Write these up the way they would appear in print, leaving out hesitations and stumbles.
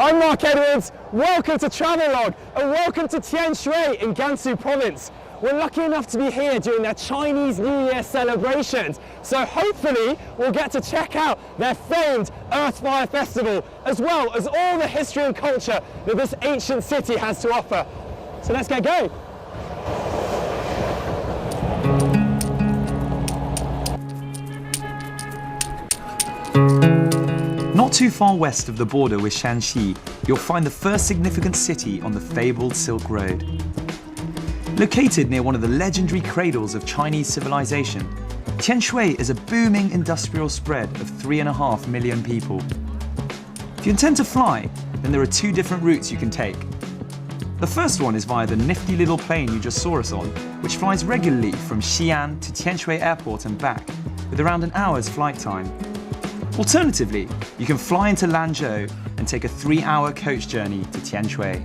I'm Marc Edwards, welcome to Travelog and welcome to Tianshui in Gansu province. We're lucky enough to be here during their Chinese New Year celebrations, so hopefully we'll get to check out their famed Earth Fire Festival, as well as all the history and culture that this ancient city has to offer. So let's get going. Not too far west of the border with Shanxi, you'll find the first significant city on the fabled Silk Road. Located near one of the legendary cradles of Chinese civilization, Tianshui is a booming industrial spread of 3.5 million people. If you intend to fly, then there are two different routes you can take. The first one is via the nifty little plane you just saw us on, which flies regularly from Xi'an to Tianshui Airport and back, with around an hour's flight time. Alternatively, you can fly into Lanzhou and take a 3-hour coach journey to Tianshui.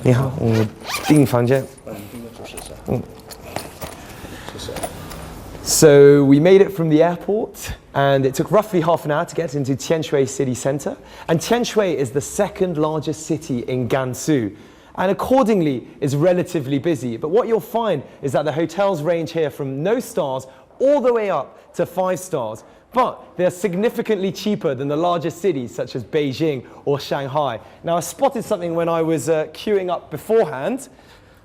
你好，我订房间。So we made it from the airport, and it took roughly half an hour to get into Tianshui city centre. And Tianshui is the second largest city in Gansu, and accordingly is relatively busy. But what you'll find is that the hotels range here from no stars all the way up to 5 stars. But they're significantly cheaper than the largest cities such as Beijing or Shanghai. Now I spotted something when I was queuing up beforehand.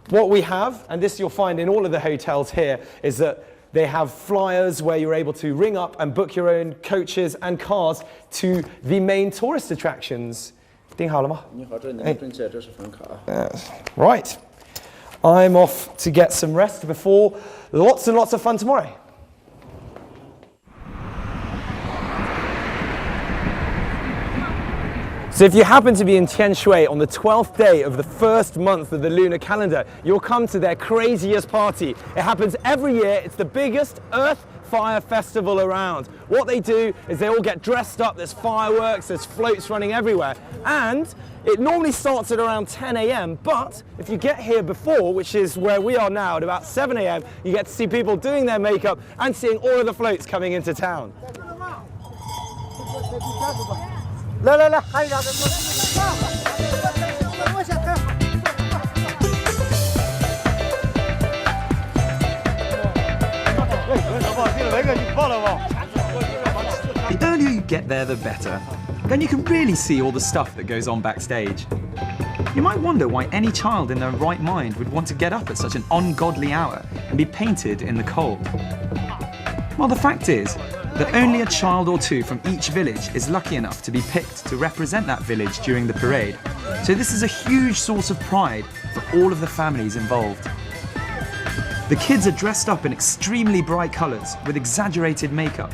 What we have, and this you'll find in all of the hotels here, is that they have flyers where you're able to ring up and book your own coaches and cars to the main tourist attractions. 订好了吗？ Right. I'm off to get some rest before lots and lots of fun tomorrow. So if you happen to be in Tianshui on the 12th day of the first month of the lunar calendar, you'll come to their craziest party. It happens every year. It's the biggest Earth Fire Festival around. What they do is they all get dressed up, there's fireworks, there's floats running everywhere, and it normally starts at around 10 a.m, but if you get here before, which is where we are now at about 7 a.m, you get to see people doing their makeup and seeing all of the floats coming into town. 来来来，还有两个。The earlier you get there, the better. Then you can really see all the stuff that goes on backstage. You might wonder why any child in their right mind would want to get up at such an ungodly hour and be painted in the cold. Well, the fact is that only a child or two from each village is lucky enough to be picked to represent that village during the parade. So this is a huge source of pride for all of the families involved. The kids are dressed up in extremely bright colours with exaggerated makeup,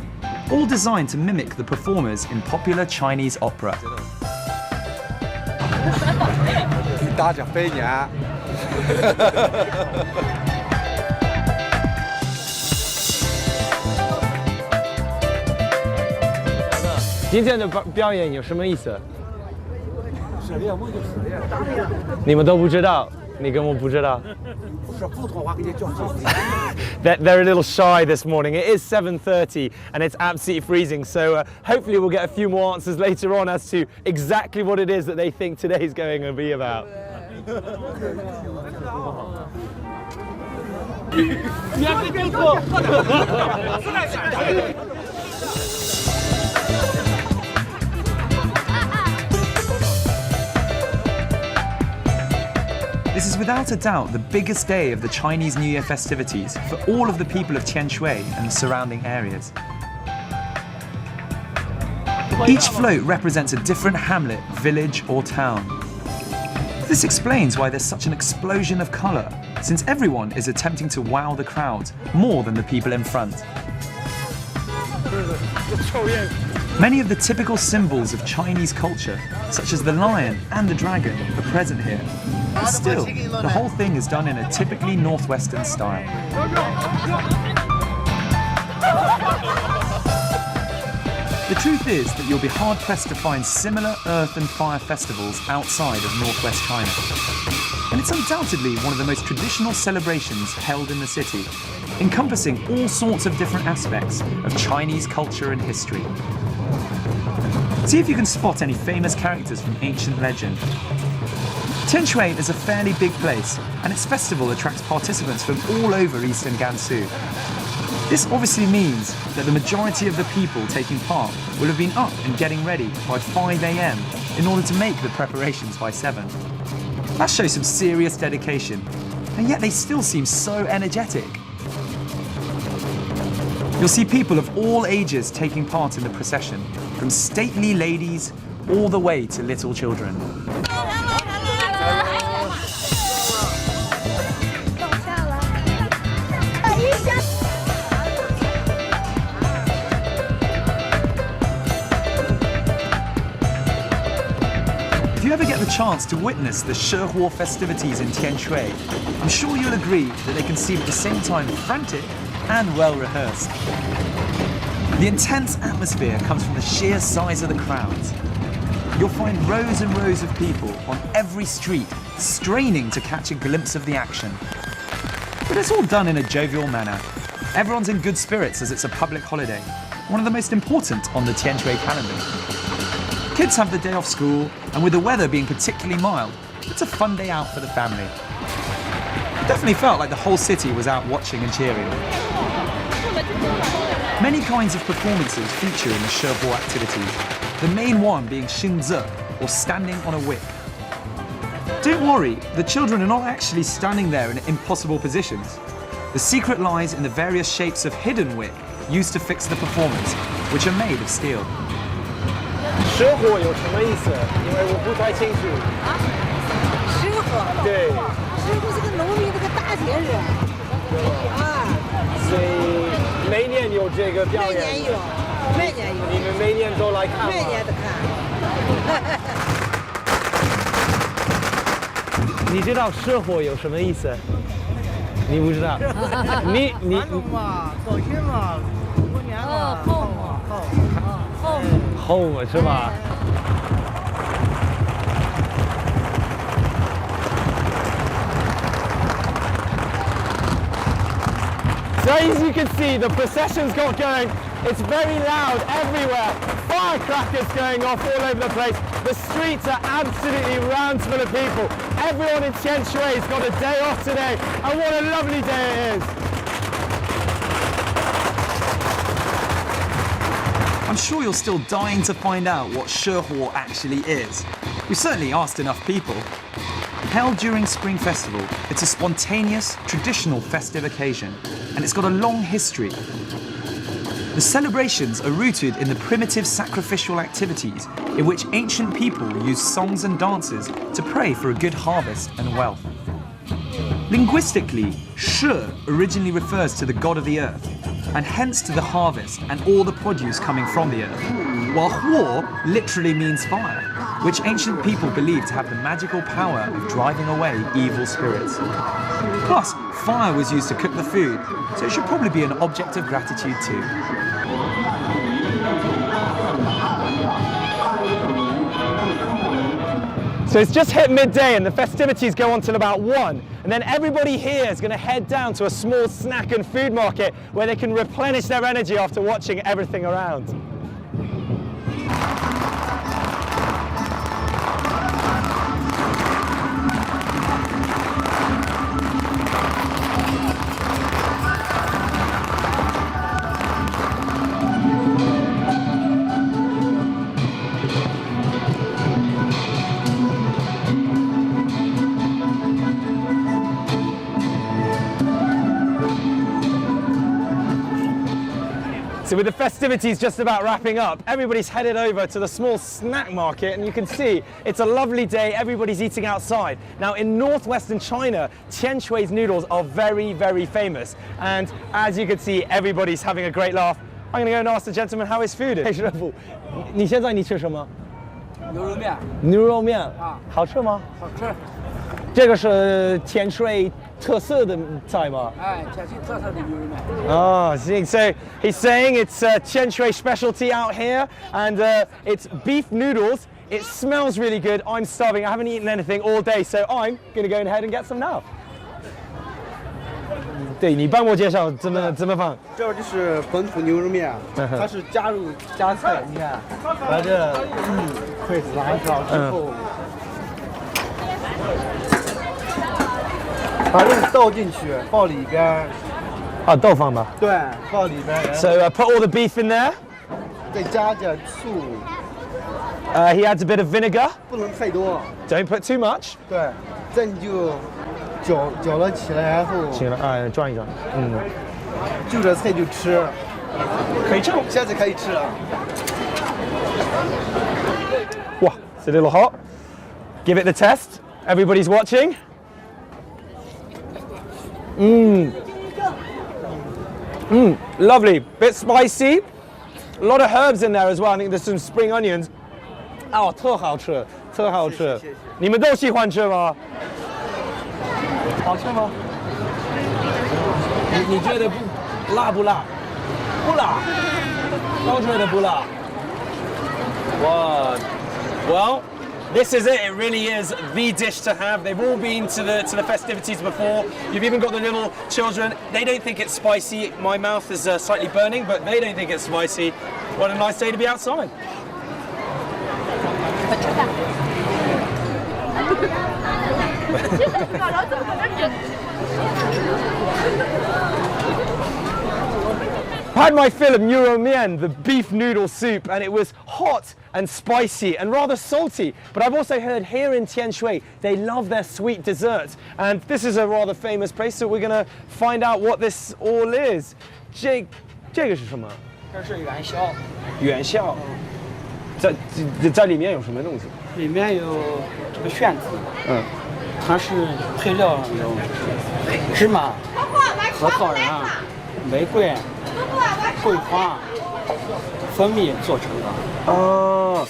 all designed to mimic the performers in popular Chinese opera. 大家飞年。今天的表演有什么意思？你们都不知道，你根本不知道。They're a little shy this morning. It is 7:30 and it's absolutely freezing, so hopefully we'll get a few more answers later on as to exactly what it is that they think today's going to be about. This is without a doubt the biggest day of the Chinese New Year festivities for all of the people of Tianshui and the surrounding areas. Each float represents a different hamlet, village or town. This explains why there's such an explosion of colour, since everyone is attempting to wow the crowds more than the people in front. Many of the typical symbols of Chinese culture, such as the lion and the dragon, are present here. But still, the whole thing is done in a typically northwestern style. The truth is that you'll be hard-pressed to find similar earth and fire festivals outside of northwest China. And it's undoubtedly one of the most traditional celebrations held in the city, encompassing all sorts of different aspects of Chinese culture and history. See if you can spot any famous characters from ancient legend. Tianshui is a fairly big place, and its festival attracts participants from all over eastern Gansu. This obviously means that the majority of the people taking part will have been up and getting ready by 5 AM in order to make the preparations by 7. That shows some serious dedication, and yet they still seem so energetic. You'll see people of all ages taking part in the procession, from stately ladies all the way to little children. If you ever get the chance to witness the Shehuo festivities in Tianshui, I'm sure you'll agree that they can seem at the same time frantic and well rehearsed. The intense atmosphere comes from the sheer size of the crowds. You'll find rows and rows of people on every street straining to catch a glimpse of the action. But it's all done in a jovial manner. Everyone's in good spirits as it's a public holiday, one of the most important on the Tianshui calendar. Kids have the day off school, and with the weather being particularly mild, it's a fun day out for the family. It definitely felt like the whole city was out watching and cheering. Many kinds of performances feature in the Shehuo activities, the main one being Xingzi, or standing on a wick. Don't worry, the children are not actually standing there in impossible positions. The secret lies in the various shapes of hidden wick used to fix the performance, which are made of steel. 蛇火有什么意思？因为我不太清楚。啊，蛇火。对。蛇火是个农民，这个大节日。啊。所以每年有这个表演。每年有，每年有。你们每年都来看吗？每年都看。你知道蛇火有什么意思？你不知道？你。嘛，高兴嘛，过年嘛，home 是吧？ So as you can see, the procession's got going. It's very loud everywhere. Firecrackers going off all over the place. The streets are absolutely rammed full of people. Everyone in Tianshui has got a day off today, and what a lovely day it is. I'm sure you're still dying to find out what Shehuo actually is. We've certainly asked enough people. Held during Spring Festival, it's a spontaneous, traditional festive occasion, and it's got a long history. The celebrations are rooted in the primitive sacrificial activities in which ancient people used songs and dances to pray for a good harvest and wealth. Linguistically, Shi originally refers to the god of the earth, and hence to the harvest and all the produce coming from the earth, while Huo literally means fire, which ancient people believed to have the magical power of driving away evil spirits. Plus, fire was used to cook the food, so it should probably be an object of gratitude too. So it's just hit midday and the festivities go on till about 1. And then everybody here is going to head down to a small snack and food market where they can replenish their energy after watching everything around. So with the festivities just about wrapping up, everybody's headed over to the small snack market, and you can see it's a lovely day, everybody's eating outside. Now in northwestern China, Tianshui's noodles are very, very famous, and as you can see, everybody's having a great laugh. I'm going to go and ask the gentleman how his food is. 师傅，你现在吃什么？牛肉面。牛肉面啊，好吃吗？好吃。这个是Tianshui特色的菜吗？哎，天津特色的牛肉面。 Oh, so he's saying it's Tianshui specialty out here, and it's beef noodles. It smells really good. I'm starving. I haven't eaten anything all day, so I'm going to go ahead and get some now. 对你帮我介绍怎么放？这就是本土牛肉面，它是加菜，你看，把这筷子拿上之后，把肉倒进去，放里边。啊，豆放吧。对，放里边。So put all the beef in there. 再加点醋。He adds a bit of vinegar. 不能太多。Don't put too much. 对，这你就搅了起来，然后。行了，转一转。就这菜就吃。可以吃。现在可以吃了。哇，it's a little hot. Give it the test. Everybody's watching. Lovely. Bit spicy. A lot of herbs in there as well. I think there's some spring onions. 哦，特好吃，特好吃。你们都喜欢吃吗？好吃吗？你觉得辣不辣？不辣。都觉得不辣。Wow. Well, this is it. It really is the dish to have. They've all been to the festivities before. You've even got the little children. They don't think it's spicy. My mouth is slightly burning, but they don't think it's spicy. What a nice day to be outside. I had my fill of Nuro Mian, the beef noodle soup, and it was hot and spicy and rather salty. But I've also heard here in Tianshui, they love their sweet desserts. And this is a rather famous place, so we're going to find out what this all is. 这个是什么？这是元宵。元宵。在里面有什么东西？里面有这个炫子。它是配料有芝麻、核桃仁、玫瑰、桂花、蜂蜜做成的。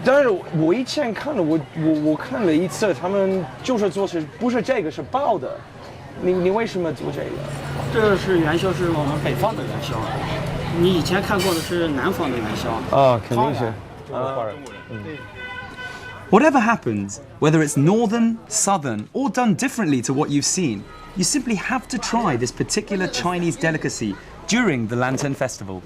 但是我以前看了，我看了一次，他们就是做是不是这个是爆的？你为什么做这个？这是元宵，是我们北方的元宵。你以前看过的是南方的元宵。肯定是。Whatever happens, whether it's northern, southern, or done differently to what you've seen, you simply have to try this particular Chinese delicacy during the Lantern Festival.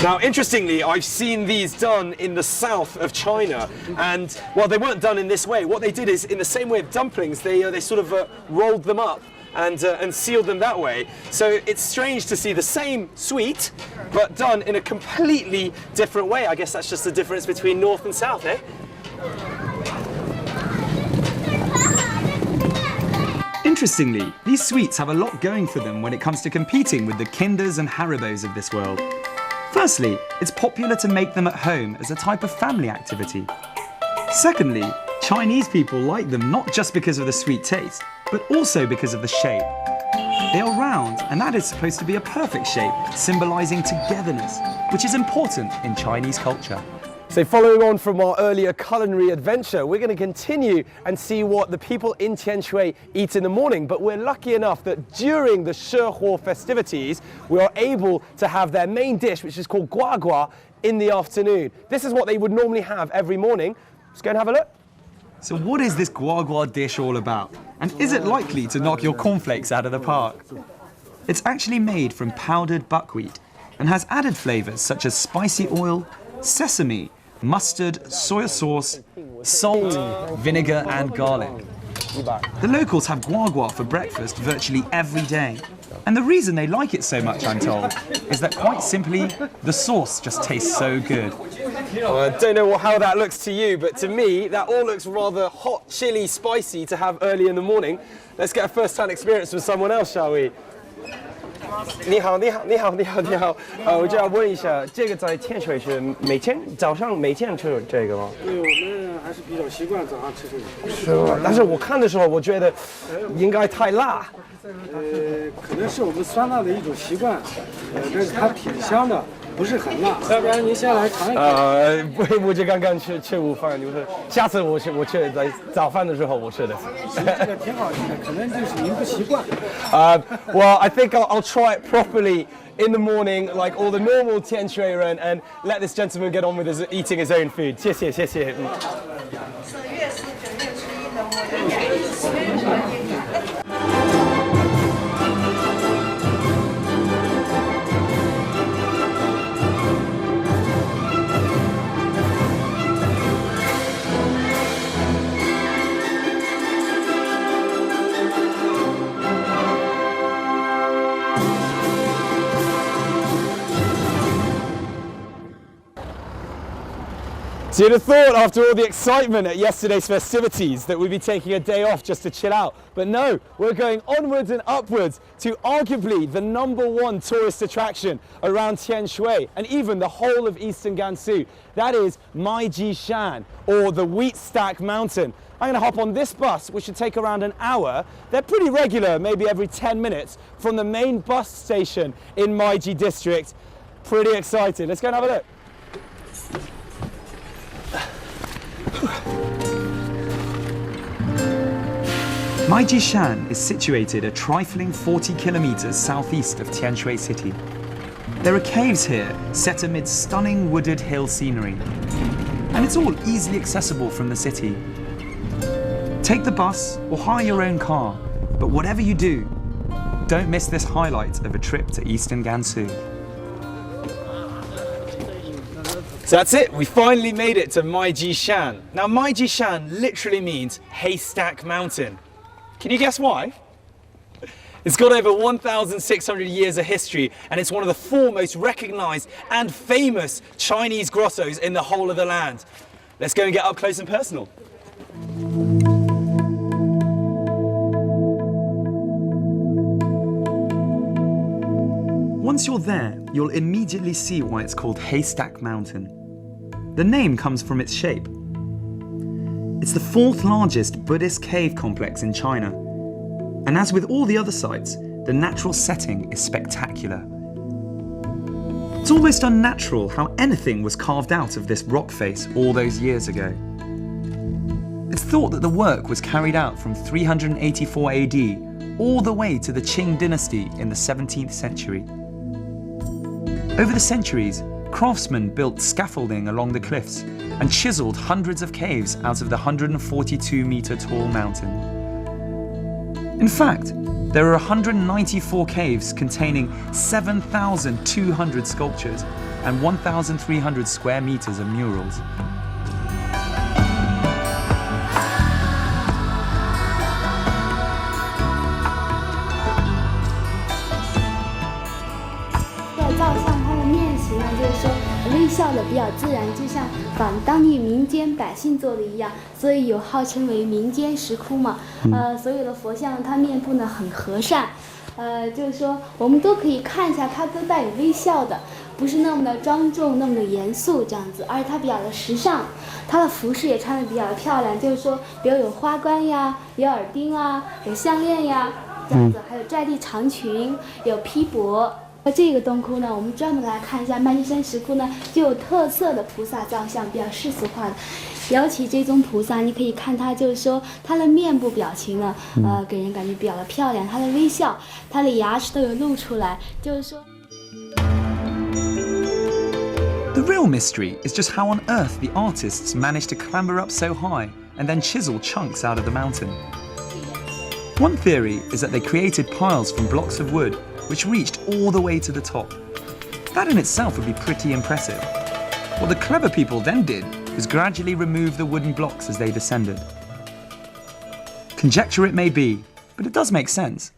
Now, interestingly, I've seen these done in the south of China, and well, they weren't done in this way. What they did is, in the same way of dumplings, they sort of rolled them up and sealed them that way. So it's strange to see the same sweet, but done in a completely different way. I guess that's just the difference between north and south, eh? Interestingly, these sweets have a lot going for them when it comes to competing with the Kinders and Haribos of this world. Firstly, it's popular to make them at home as a type of family activity. Secondly, Chinese people like them not just because of the sweet taste, but also because of the shape. They are round, and that is supposed to be a perfect shape, symbolizing togetherness, which is important in Chinese culture. So following on from our earlier culinary adventure, we're going to continue and see what the people in Tianshui eat in the morning. But we're lucky enough that during the Shehuo festivities, we are able to have their main dish, which is called guagua, in the afternoon. This is what they would normally have every morning. Let's go and have a look. So what is this guagua dish all about? And is it likely to knock your cornflakes out of the park? It's actually made from powdered buckwheat and has added flavors such as spicy oil, sesame, mustard, soy sauce, salt, vinegar and garlic. The locals have guagua for breakfast virtually every day. And the reason they like it so much, I'm told, is that quite simply, the sauce just tastes so good. Well, I don't know how that looks to you, but to me, that all looks rather hot, chilly, spicy to have early in the morning. Let's get a first-hand experience with someone else, shall we? 你好，我就要问一下，这个在天水是早上每天吃这个吗？对，我们还是比较习惯早上吃这个。是吗？但是我看的时候，我觉得应该太辣。可能是我们酸辣的一种习惯，但是它挺香的，不是很辣。要不然您先来尝一口。我就刚刚吃午饭，就是下次我吃在早饭的时候我吃的。这个挺好吃的，可能就是您不习惯。Well, I think I'll try it properly in the morning, like all the normal Tianshui Ren, and let this gentleman get on with eating his own food. 谢谢。So you'd have thought after all the excitement at yesterday's festivities that we'd be taking a day off just to chill out. But no, we're going onwards and upwards to arguably the #1 tourist attraction around Tianshui and even the whole of eastern Gansu. That is Maijishan, or the Wheat Stack Mountain. I'm going to hop on this bus, which should take around an hour. They're pretty regular, maybe every 10 minutes, from the main bus station in Maiji district. Pretty excited. Let's go and have a look. Maijishan is situated a trifling 40 kilometers southeast of Tianshui city. There are caves here set amid stunning wooded hill scenery, and it's all easily accessible from the city. Take the bus or hire your own car, but whatever you do, don't miss this highlight of a trip to eastern Gansu. So that's it, we finally made it to Maijishan. Now Maijishan literally means Haystack Mountain. Can you guess why? It's got over 1,600 years of history, and it's one of the 4 most recognized and famous Chinese grottos in the whole of the land. Let's go and get up close and personal. Once you're there, you'll immediately see why it's called Haystack Mountain. The name comes from its shape. It's the 4th largest Buddhist cave complex in China. And as with all the other sites, the natural setting is spectacular. It's almost unnatural how anything was carved out of this rock face all those years ago. It's thought that the work was carried out from 384 AD all the way to the Qing dynasty in the 17th century. Over the centuries, craftsmen built scaffolding along the cliffs and chiseled hundreds of caves out of the 142-meter tall mountain. In fact, there are 194 caves containing 7,200 sculptures and 1,300 square meters of murals.微笑的比较自然，就像仿当地民间百姓做的一样，所以有号称为民间石窟嘛。所有的佛像它面部呢很和善，就是说我们都可以看一下，它都带有微笑的，不是那么的庄重，那么的严肃这样子，而且它比较的时尚，它的服饰也穿得比较的漂亮，就是说比如有花冠呀，有耳钉啊，有项链呀，这样子，还有寨地长裙，有披帛。这个洞窟呢，我们专门来看一下Maijishan石窟呢，就有特色的菩萨造像，比较世俗化的。尤其这尊菩萨，你可以看它，就是说它的面部表情呢，给人感觉比较的漂亮，它的微笑，它的牙齿都有露出来，就是说。The real mystery is just how on earth the artists managed to clamber up so high and then chisel chunks out of the mountain. One theory is that they created piles from blocks of wood which reached all the way to the top. That in itself would be pretty impressive. What the clever people then did was gradually remove the wooden blocks as they descended. Conjecture it may be, but it does make sense.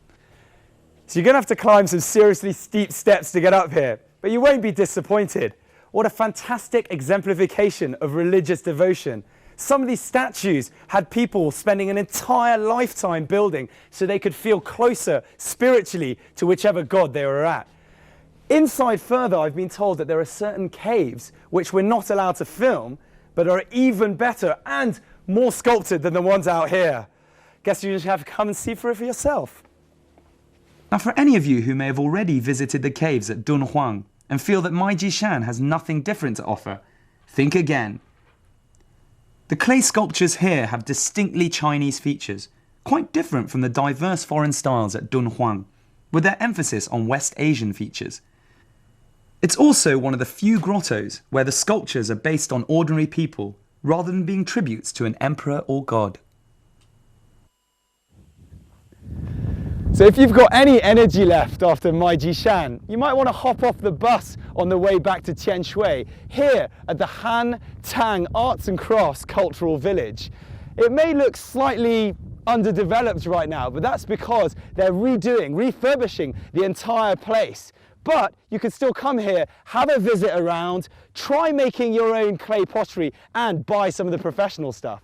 So you're going to have to climb some seriously steep steps to get up here, but you won't be disappointed. What a fantastic exemplification of religious devotion. Some of these statues had people spending an entire lifetime building so they could feel closer spiritually to whichever god they were at. Inside further, I've been told that there are certain caves which we're not allowed to film, but are even better and more sculpted than the ones out here. Guess you just have to come and see for it for yourself. Now, for any of you who may have already visited the caves at Dunhuang and feel that Maijishan has nothing different to offer, think again. The clay sculptures here have distinctly Chinese features, quite different from the diverse foreign styles at Dunhuang, with their emphasis on West Asian features. It's also one of the few grottos where the sculptures are based on ordinary people, rather than being tributes to an emperor or god. So if you've got any energy left after Maijishan, you might want to hop off the bus on the way back to Tianshui, here at the Han Tang Arts and Crafts Cultural Village. It may look slightly underdeveloped right now, but that's because they're refurbishing the entire place. But you can still come here, have a visit around, try making your own clay pottery, and buy some of the professional stuff.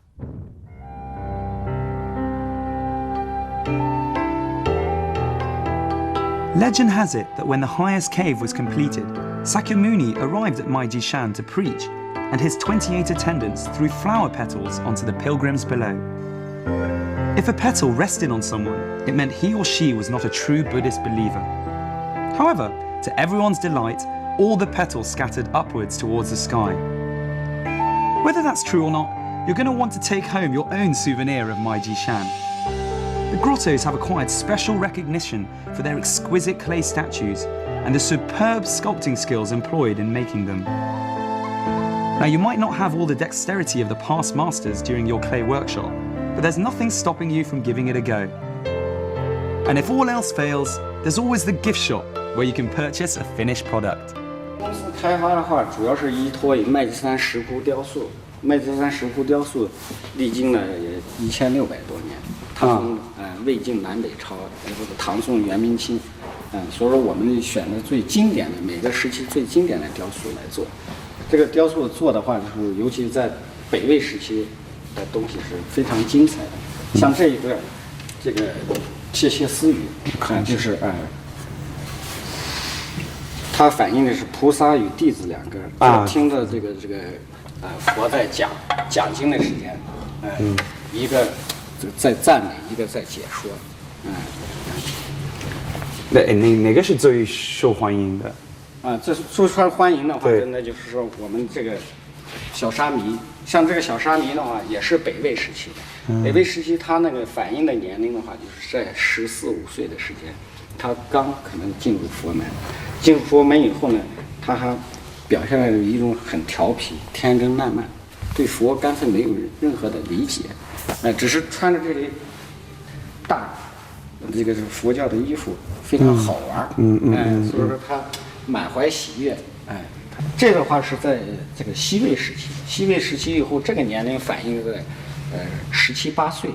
Legend has it that when the highest cave was completed, Sakyamuni arrived at Maijishan to preach, and his 28 attendants threw flower petals onto the pilgrims below. If a petal rested on someone, it meant he or she was not a true Buddhist believer. However, to everyone's delight, all the petals scattered upwards towards the sky. Whether that's true or not, you're going to want to take home your own souvenir of Maijishan. The grottos have acquired special recognition for their exquisite clay statues and the superb sculpting skills employed in making them. Now, you might not have all the dexterity of the past masters during your clay workshop, but there's nothing stopping you from giving it a go. And if all else fails, there's always the gift shop where you can purchase a finished product. 公司开发的话，主要是依托于麦积山石窟雕塑。麦积山石窟雕塑历经了也1600多年，它从魏晋南北朝，或者唐宋元明清，所以说我们选的最经典的每个时期最经典的雕塑来做。这个雕塑做的话，就是尤其在北魏时期的东西是非常精彩的，像这一个窃窃私语，就是它反映的是菩萨与弟子两个听着这个佛在讲经的时间，一个在赞美，一个在解说，哪个是最受欢迎的？这最受欢迎的话，真的就是说我们这个小沙弥，像这个小沙弥的话，也是北魏时期的。北魏时期，他那个反映的年龄的话，就是在14、15岁的时间，他刚可能进入佛门。进入佛门以后呢，他还表现了一种很调皮、天真烂漫，对佛干脆没有任何的理解，只是穿着这类这个是佛教的衣服，非常好玩，所以说他满怀喜悦，这个话是在这个西魏时期，西魏时期以后，这个年龄反映在17、18岁，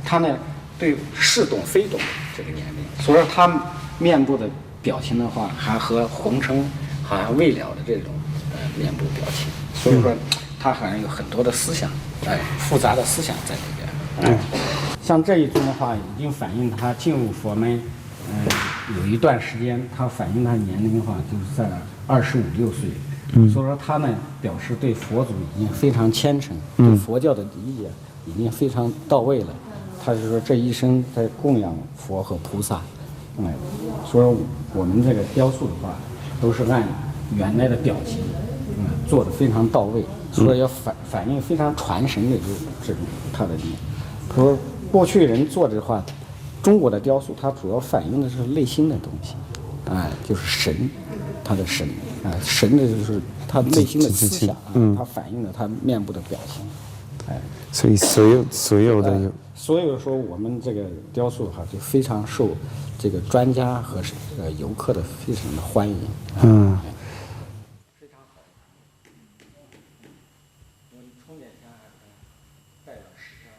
他呢对似懂非懂这个年龄，所以说他面部的表情的话，还和红尘好像未了的这种面部表情，所以说他好像有很多的思想，复杂的思想在里边，像这一尊的话，已经反映他进入佛门，有一段时间，他反映他年龄的话，就是在25、26岁，所以说他呢表示对佛祖已经非常虔诚，对佛教的理解已经非常到位了，他就说这一生在供养佛和菩萨，所以我们这个雕塑的话，都是按原来的表情，做的非常到位，所以要反映非常传神的这种他的理念。说过去人做的话，中国的雕塑它主要反映的是内心的东西，就是神，他的神，神的就是他内心的思想，它反映了他面部的表情，所以所有的所以说我们这个雕塑哈就非常受这个专家和游客的非常的欢迎，非常好。我充电箱还带了10张。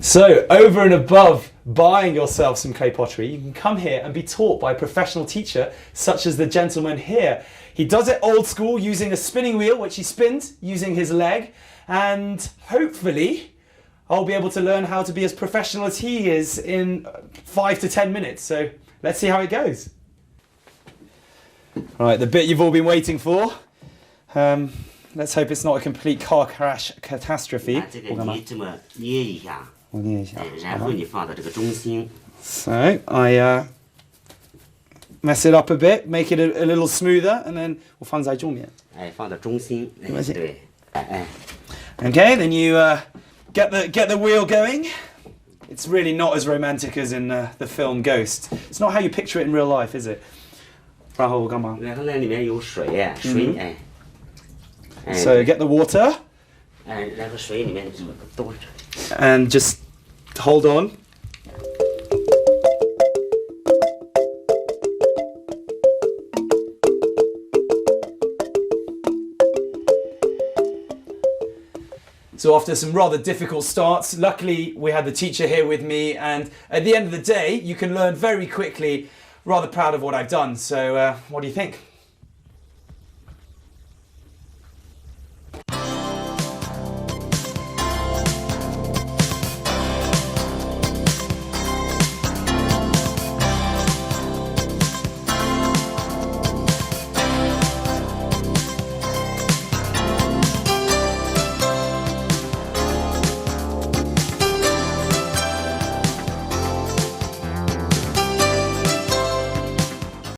So, over and above buying yourself some clay pottery, you can come here and be taught by a professional teacher, such as the gentleman here. He does it old school using a spinning wheel, which he spins using his leg, and hopefully I'll be able to learn how to be as professional as he is in 5 to 10 minutes. So let's see how it goes. Right, the bit you've all been waiting for. Let's hope it's not a complete car crash catastrophe. 这个你这么捏一下，我捏一下，然后你放到这个中心。 So I mess it up a bit, make it a little smoother, and then 我放在中面。放到中心。对。Okay, then you get the wheel going. It's really not as romantic as in the film Ghost. It's not how you picture it in real life, is it? 然后干嘛？然后那里面有水，水So get the water. 然后水里面这么多着。And just hold on. So after some rather difficult starts, luckily we had the teacher here with me, and at the end of the day, you can learn very quickly. Rather proud of what I've done. So what do you think?